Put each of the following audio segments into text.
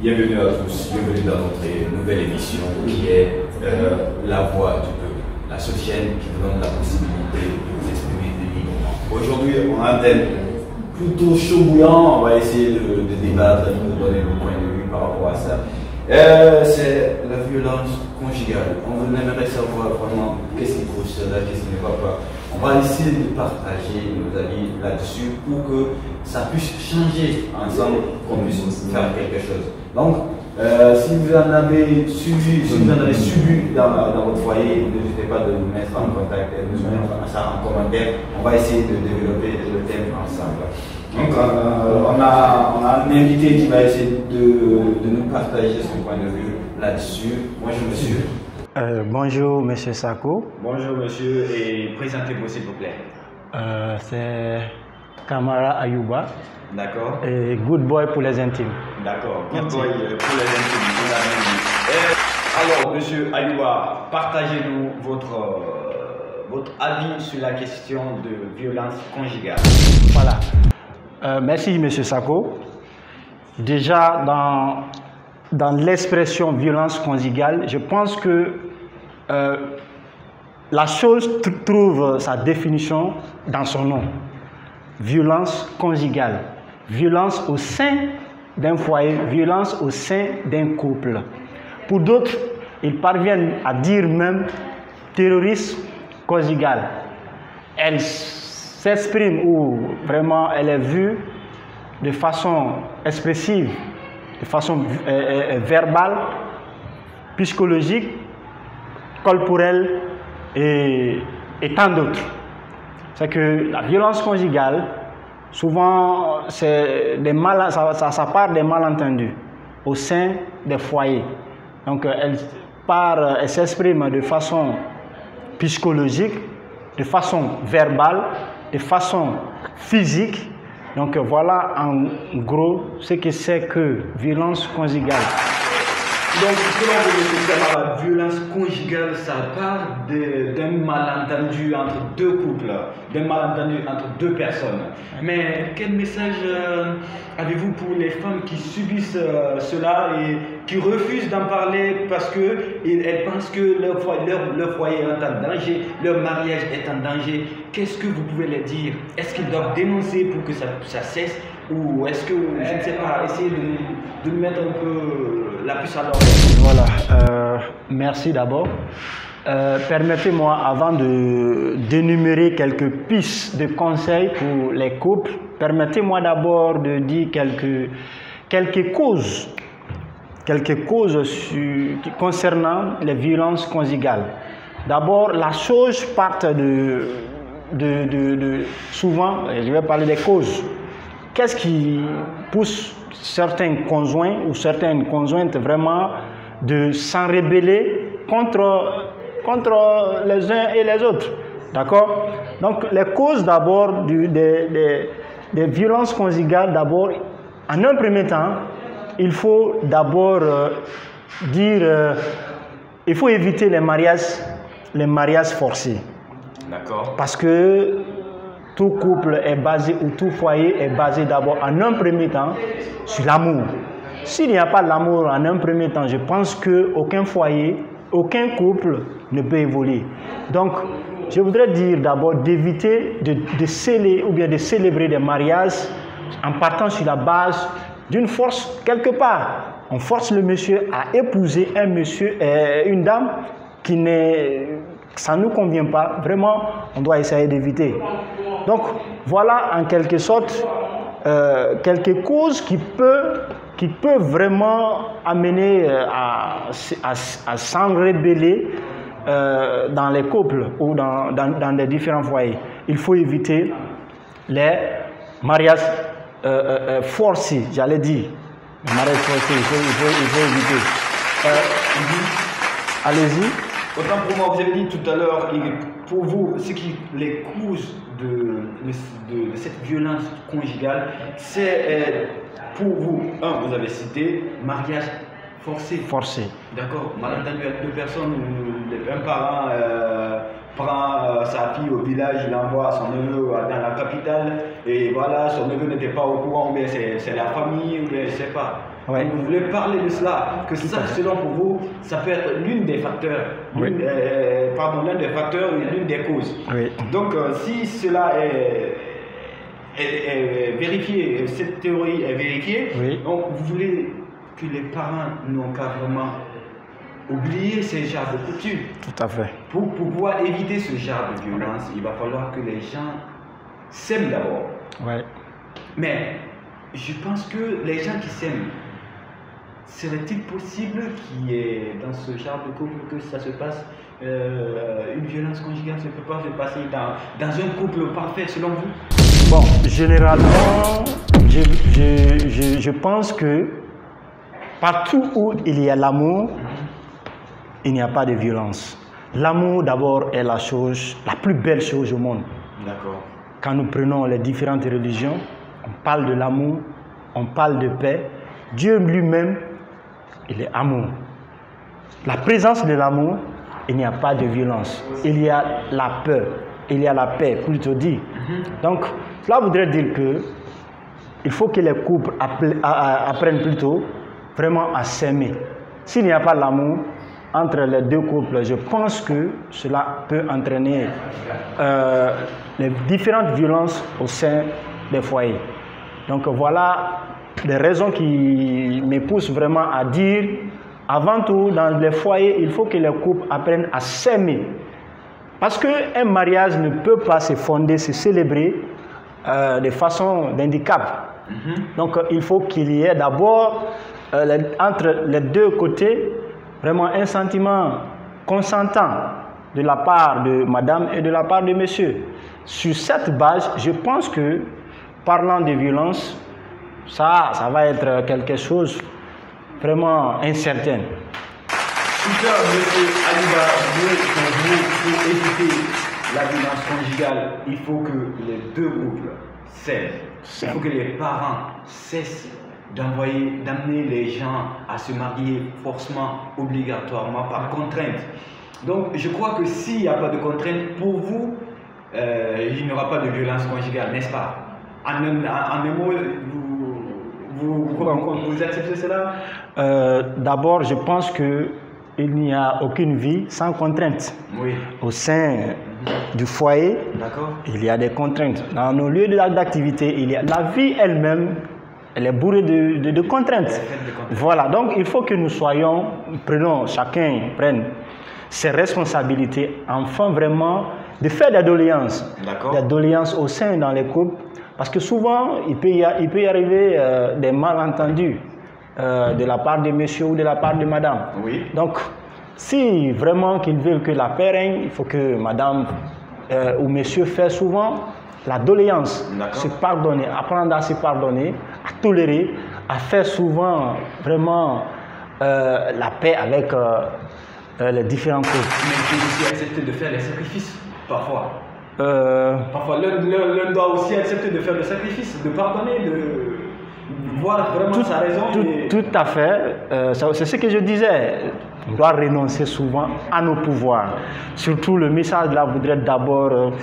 Bienvenue à tous, bienvenue dans notre nouvelle émission qui est La Voix du Peuple, la seule chaîne qui vous donne la possibilité de vous exprimer librement. Aujourd'hui, on a un thème plutôt chaud bouillant, on va essayer de débattre, de donner nos points de vue par rapport à ça. C'est la violence conjugale. On aimerait savoir vraiment qu'est-ce qui cause cela, qu'est-ce qui ne va pas. On va essayer de partager nos avis là-dessus pour que ça puisse changer ensemble, qu'on puisse faire quelque chose. Donc, si vous en avez suivi, si vous en avez subi dans votre foyer, n'hésitez pas de nous mettre en contact et de nous mettre ça en commentaire. On va essayer de développer le thème ensemble. Donc, on a un invité qui va essayer de nous partager son point de vue là-dessus. Bonjour monsieur. Bonjour monsieur Sako. Bonjour monsieur, et présentez-vous s'il vous plaît. C'est Kamara Ayouba. D'accord. Et Good Boy pour les intimes. D'accord, Good Boy pour les intimes. Alors monsieur Ayouba, partagez-nous votre avis sur la question de violence conjugale. Voilà. Merci monsieur Sako. Déjà dans l'expression violence conjugale, je pense que la chose trouve sa définition dans son nom. Violence conjugale. Violence au sein d'un foyer, violence au sein d'un couple. Pour d'autres, ils parviennent à dire même terrorisme conjugal. Elle s'exprime ou vraiment elle est vue de façon expressive, de façon verbale, psychologique, corporelle et tant d'autres. C'est que la violence conjugale, souvent, ça part des malentendus au sein des foyers. Donc, elle s'exprime de façon psychologique, de façon verbale, de façon physique. Donc, voilà en gros ce que c'est que violence conjugale. Donc, selon vous, la violence conjugale, ça part d'un malentendu entre deux couples, d'un malentendu entre deux personnes. Mais quel message avez-vous pour les femmes qui subissent cela et qui refusent d'en parler parce qu'elles pensent que leur foyer est en danger, leur mariage est en danger? Qu'est-ce que vous pouvez leur dire? Est-ce qu'ils doivent dénoncer pour que ça cesse? Ou est-ce que, je ne sais pas, essayer de mettre un peu la puce à l'oreille? Voilà, merci d'abord. Permettez-moi, avant d'énumérer quelques pistes de conseils pour les couples, permettez-moi d'abord de dire quelques causes concernant les violences conjugales. D'abord, la chose part souvent, je vais parler des causes. Qu'est-ce qui pousse certains conjoints ou certaines conjointes vraiment de s'en rebeller contre les uns et les autres? D'accord? Donc, les causes d'abord des violences conjugales, d'abord, en un premier temps, il faut d'abord il faut éviter les mariages forcés. D'accord. Parce que tout couple est basé, ou tout foyer est basé d'abord en un premier temps sur l'amour. S'il n'y a pas l'amour en un premier temps, je pense qu'aucun foyer, aucun couple ne peut évoluer. Donc, je voudrais dire d'abord d'éviter de sceller ou bien de célébrer des mariages en partant sur la base d'une force quelque part. On force le monsieur à épouser une dame ça ne nous convient pas. Vraiment, on doit essayer d'éviter. Donc, voilà en quelque sorte quelques causes qui peuvent vraiment amener à s'en rebeller dans les couples ou dans les différents foyers. Il faut éviter les mariages forcé, j'allais dire. Le mariage forcé, il faut éviter. Allez-y. Autant pour moi, vous avez dit tout à l'heure, pour vous, ce qui les causes de cette violence conjugale, c'est pour vous, vous avez cité, mariage forcé. Forcé. D'accord. Malentendu avec deux personnes, un parent prend sa fille au village, il l'envoie à son neveu dans la capitale, et voilà, son neveu n'était pas au courant, ou bien c'est la famille, ou bien je ne sais pas. Ouais. Vous voulez parler de cela, que ça, selon vous, ça peut être l'une des facteurs, l'un des facteurs et l'une des causes. Oui. Donc, si cela est vérifié, cette théorie est vérifiée, oui. Donc vous voulez que les parents n'ont qu'à vraiment oublier ces genres de coutumes. Tout à fait. Pour pouvoir éviter ce genre de violence, il va falloir que les gens s'aiment d'abord. Ouais. Mais je pense que les gens qui s'aiment, serait-il possible qu'il y ait dans ce genre de couple que ça se passe, une violence conjugale ne peut pas se passer dans un couple parfait selon vous? Bon, généralement, je pense que partout où il y a l'amour, il n'y a pas de violence. L'amour d'abord est la plus belle chose au monde. D'accord. Quand nous prenons les différentes religions, on parle de l'amour, on parle de paix. Dieu lui-même, il est amour. La présence de l'amour, il n'y a pas de violence. Il y a la peur, il y a la paix, plutôt dit. Donc, cela voudrait dire que il faut que les couples apprennent plutôt vraiment à s'aimer. S'il n'y a pas l'amour entre les deux couples, je pense que cela peut entraîner les différentes violences au sein des foyers. Donc voilà des raisons qui me poussent vraiment à dire, avant tout, dans les foyers, il faut que les couples apprennent à s'aimer. Parce qu'un mariage ne peut pas se fonder, se célébrer de façon d'handicap. Donc il faut qu'il y ait d'abord, entre les deux côtés, vraiment un sentiment consentant de la part de madame et de la part de monsieur. Sur cette base, je pense que, parlant de violence, ça va être quelque chose vraiment incertain. Super, monsieur Aliba, pour éviter la violence conjugale, il faut que les deux couples s'aiment. Il faut que les parents cessent d'amener les gens à se marier forcément, obligatoirement, par contrainte. Donc, je crois que s'il n'y a pas de contrainte, pour vous, il n'y aura pas de violence conjugale, n'est-ce pas? En un mot, vous acceptez cela? D'abord, je pense qu'il n'y a aucune vie sans contrainte. Oui. Au sein du foyer, il y a des contraintes. Dans nos lieux d'activité, il y a la vie elle-même. Elle est bourrée de contraintes. Voilà, donc il faut que nous chacun prenne ses responsabilités afin vraiment de faire des doléances. Des doléances au sein dans les couples. Parce que souvent, il peut y arriver des malentendus de la part de monsieur ou de la part de madame. Oui. Donc, si vraiment qu'ils veulent que la paix règne, il faut que madame ou monsieur fassent souvent la doléance, se pardonner, apprendre à se pardonner, à tolérer, à faire souvent vraiment la paix avec les différents couples. Mais il faut aussi accepter de faire les sacrifices, parfois. Parfois, l'un doit aussi accepter de faire le sacrifice, de pardonner, de voir vraiment sa raison. Tout à fait. C'est ce que je disais. On doit renoncer souvent à nos pouvoirs. Surtout, le message là voudrait d'abord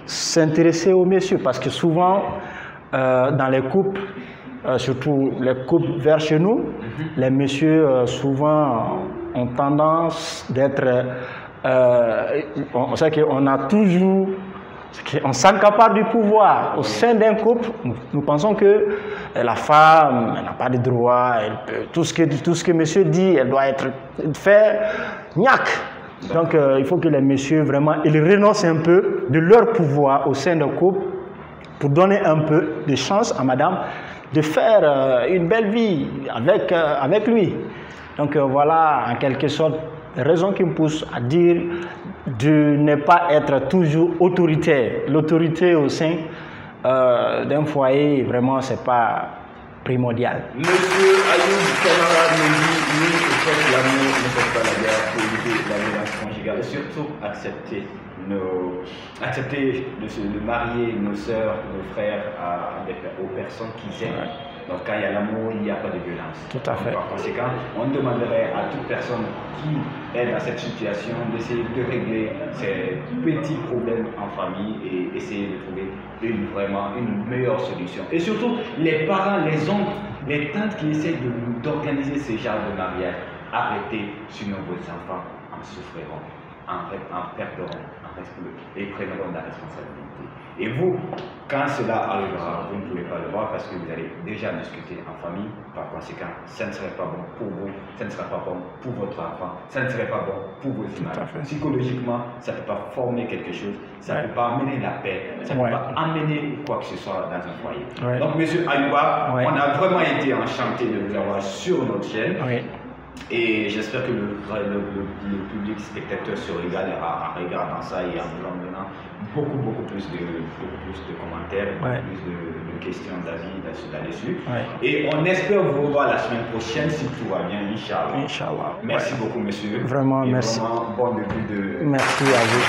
s'intéresser aux messieurs, parce que souvent, dans les couples, surtout les couples vers chez nous, les messieurs souvent ont tendance d'être... on sait qu'on a toujours... On s'accapare du pouvoir. Au sein d'un couple, nous pensons que la femme n'a pas de droit. Tout ce que monsieur dit, elle doit être fait gnac. Donc il faut que les messieurs vraiment ils renoncent un peu de leur pouvoir au sein d'un couple pour donner un peu de chance à madame de faire une belle vie avec lui. Donc voilà en quelque sorte les raisons qui me poussent à dire de ne pas être toujours autoritaire. L'autorité au sein d'un foyer, vraiment, c'est pas primordial. Monsieur Ayoub Kamara nous dit, oui, faites l'amour, ne faites pas la guerre pour éviter la violence conjugale. Et surtout, accepter de marier nos sœurs, nos frères aux personnes qu'ils aiment. Donc quand il y a l'amour, il n'y a pas de violence. Tout à fait. Par conséquent, on demanderait à toute personne qui est dans cette situation d'essayer de régler ces petits problèmes en famille et essayer de trouver vraiment une meilleure solution. Et surtout, les parents, les oncles, les tantes qui essayent d'organiser ces genres de mariage, arrêtez, sinon vos enfants en souffriront, en perdront, et prendront la responsabilité. Et vous, quand cela arrivera, vous ne pouvez pas le voir parce que vous allez déjà discuter en famille. Par conséquent, ça ne serait pas bon pour vous, ça ne serait pas bon pour votre enfant, ça ne serait pas bon pour vos images. Psychologiquement, ça ne peut pas former quelque chose, ça ne peut pas amener la paix, ça ne peut pas amener quoi que ce soit dans un foyer. Donc, monsieur Ayouba, on a vraiment été enchanté de vous avoir sur notre chaîne. Et j'espère que le public spectateur se régalera en regardant ça et en vous donnant beaucoup plus de commentaires, plus de questions d'avis là-dessus. Et on espère vous revoir la semaine prochaine si tout va bien, Inch'Allah. Merci beaucoup, monsieur. Vraiment, merci. Vraiment bon début de... Merci à vous.